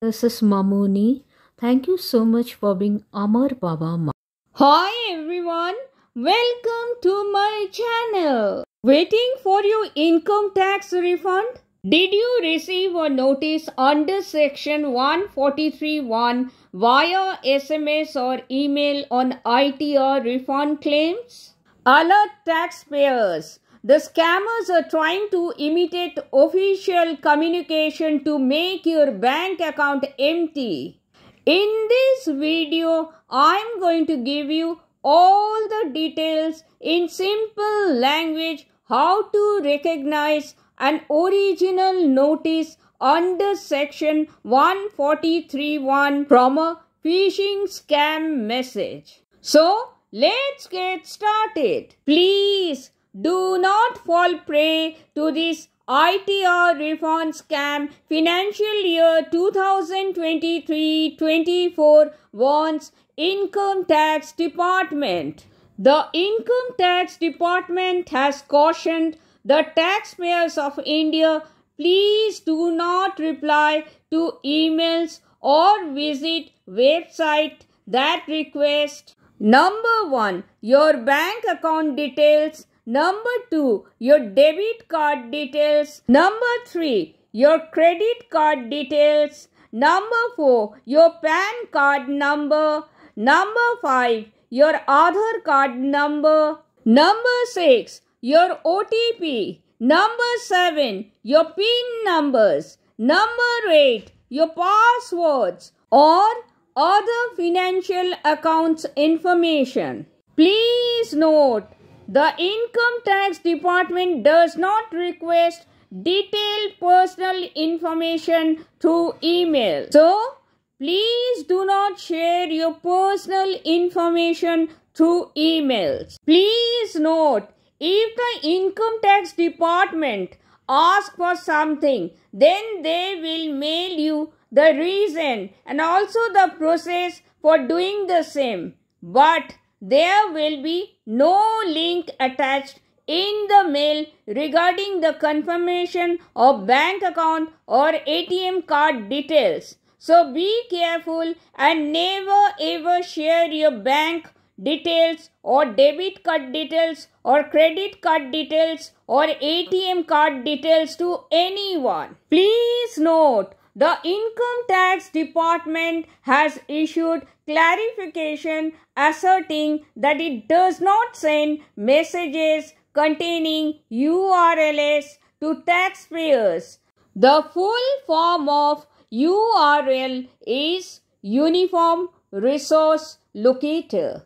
This is Mamuni. Thank you so much for being Amar Baba Ma. Hi everyone, welcome to my channel. Waiting for your income tax refund? Did you receive a notice under section 143(1) via SMS or email on ITR refund claims? Alert taxpayers! The scammers are trying to imitate official communication to make your bank account empty. In this video, I am going to give you all the details in simple language how to recognize an original notice under section 143(1) from a phishing scam message. So, let's get started. Please do not fall prey to this ITR refund scam. Financial year 2023-24 warns Income Tax Department. The Income Tax Department has cautioned the taxpayers of India, please do not reply to emails or visit websites that request Number 1. Your bank account details. Number 2. Your debit card details. Number 3. Your credit card details. Number 4. Your PAN card number. Number 5. Your Aadhaar card number. Number 6. Your OTP. Number 7. Your PIN numbers. Number 8. Your passwords or other financial accounts information. Please note, the Income Tax Department does not request detailed personal information through email. So, please do not share your personal information through emails. Please note, if the Income Tax Department asks for something, then they will mail you the reason and also the process for doing the same. But there will be no link attached in the mail regarding the confirmation of bank account or ATM card details. So be careful and never ever share your bank details or debit card details or credit card details or ATM card details to anyone. Please note, the Income Tax Department has issued clarification asserting that it does not send messages containing URLs to taxpayers. The full form of URL is Uniform Resource Locator.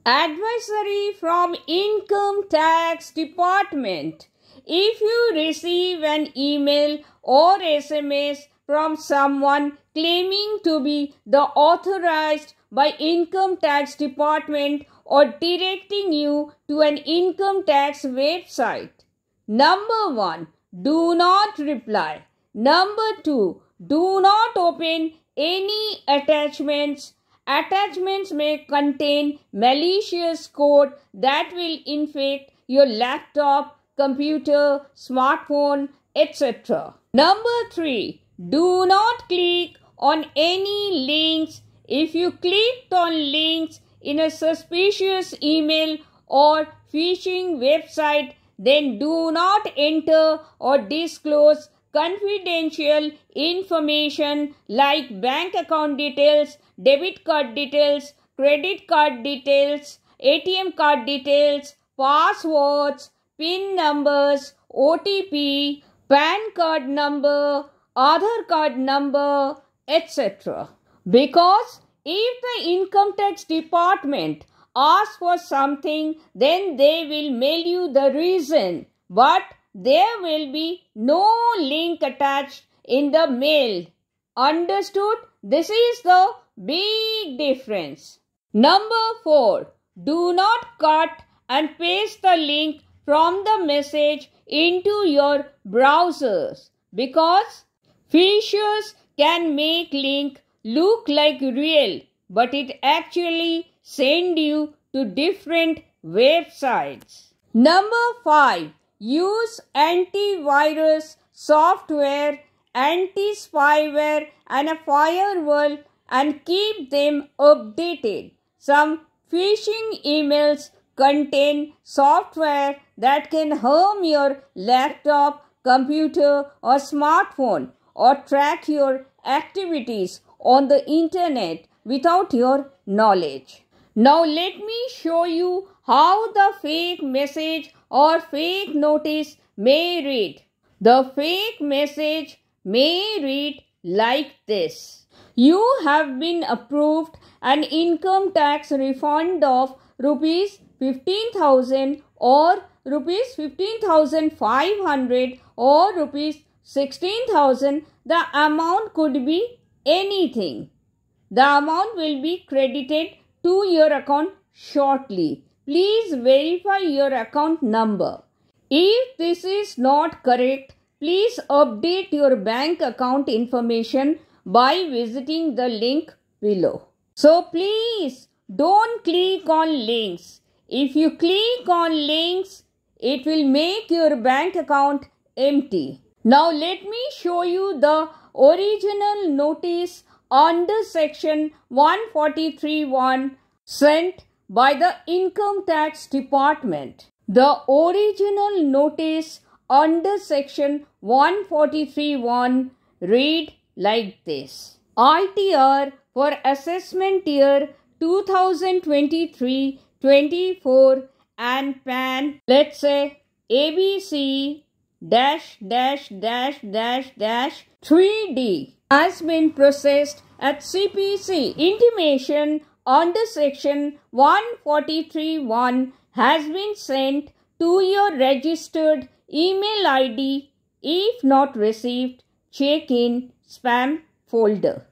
Advisory from Income Tax Department. If you receive an email or SMS from someone claiming to be the authorized by Income Tax Department or directing you to an income tax website. Number 1. Do not reply. Number 2. Do not open any attachments. Attachments may contain malicious code that will infect your laptop, computer, smartphone, etc. Number 3. Do not click on any links. If you clicked on links in a suspicious email or phishing website, then do not enter or disclose confidential information like bank account details, debit card details, credit card details, ATM card details, passwords, PIN numbers, OTP, PAN card number, Aadhaar card number, etc. Because if the Income Tax Department asks for something, then they will mail you the reason, but there will be no link attached in the mail. Understood? This is the big difference. Number 4. Do not cut and paste the link from the message into your browsers, because phishers can make link look like real, but it actually send you to different websites. Number 5. Use antivirus software anti-spyware and a firewall and keep them updated. Some phishing emails contain software that can harm your laptop, computer or smartphone or track your activities on the internet without your knowledge. Now let me show you how the fake message or fake notice may read. The fake message may read like this. You have been approved an income tax refund of rupees 15,000 or rupees 15,500 or rupees 16,000. The amount could be anything. The amount will be credited to your account shortly. Please verify your account number. If this is not correct, please update your bank account information by visiting the link below. So please don't click on links. If you click on links, it will make your bank account empty. Now let me show you the original notice under section 143(1) sent by the Income Tax Department. The original notice under section 143(1) read like this. ITR for assessment year 2023-24 and PAN, let's say ABC -3D has been processed at CPC. Intimation under section 143(1) has been sent to your registered email ID. If not received, check in spam folder.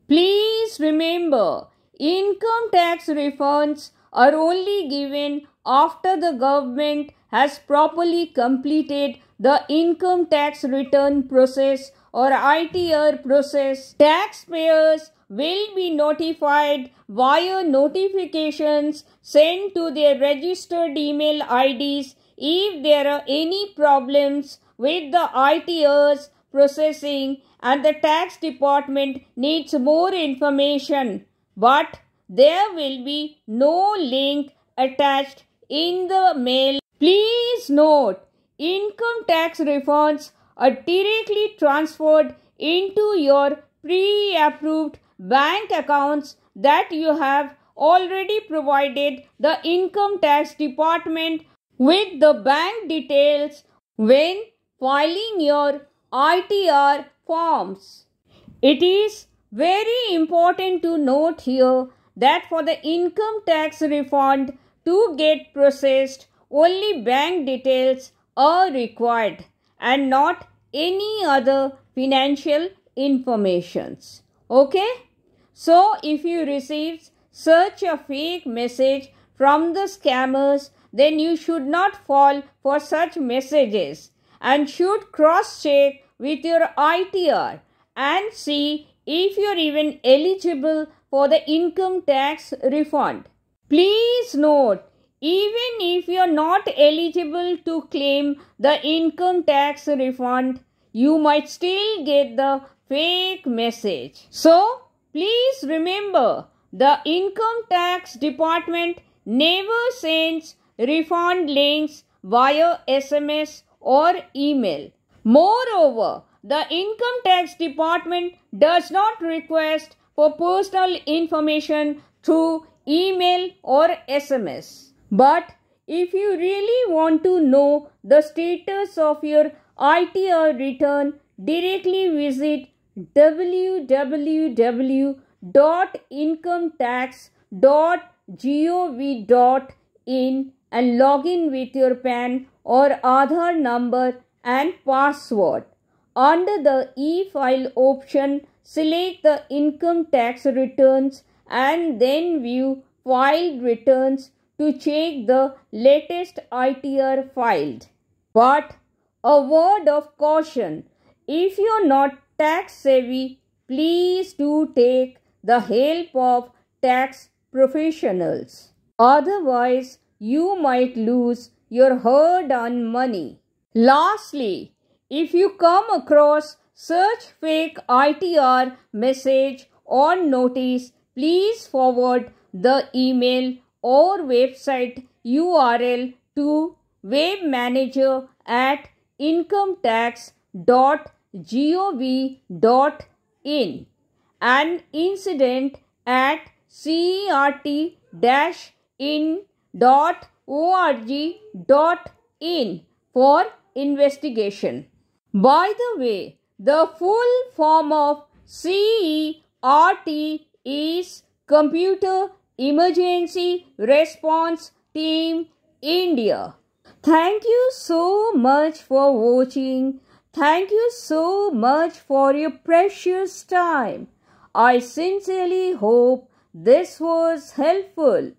Please remember, income tax refunds are only given after the government has properly completed the income tax return process or ITR process. Taxpayers will be notified via notifications sent to their registered email IDs if there are any problems with the ITR's processing and the tax department needs more information, but there will be no link attached in the mail. Please note, income tax refunds are directly transferred into your pre-approved bank accounts that you have already provided the income tax department with the bank details when filing your ITR forms. It is very important to note here that for the income tax refund to get processed, only bank details are required and not any other financial informations. Okay? So if you receive such a fake message from the scammers, then you should not fall for such messages and should cross-check with your ITR and see if you are even eligible for the income tax refund. Please note, even if you are not eligible to claim the income tax refund, you might still get the fake message. So, please remember, the income tax department never sends refund links via SMS or email. Moreover, the income tax department does not request for personal information through email or SMS. But if you really want to know the status of your ITR return, directly visit www.incometax.gov.in and log in with your PAN or Aadhaar number and password. Under the e-file option, select the income tax returns and then view filed returns to check the latest ITR filed. But a word of caution, if you are not tax savvy, please do take the help of tax professionals. Otherwise, you might lose your hard-earned money. Lastly, if you come across such fake ITR message or notice, please forward the email or website URL to webmanager@incometax.gov.in and incident@cert-in.org.in for investigation. By the way, the full form of CERT is Computer Emergency Response Team India. Thank you so much for watching. Thank you so much for your precious time. I sincerely hope this was helpful.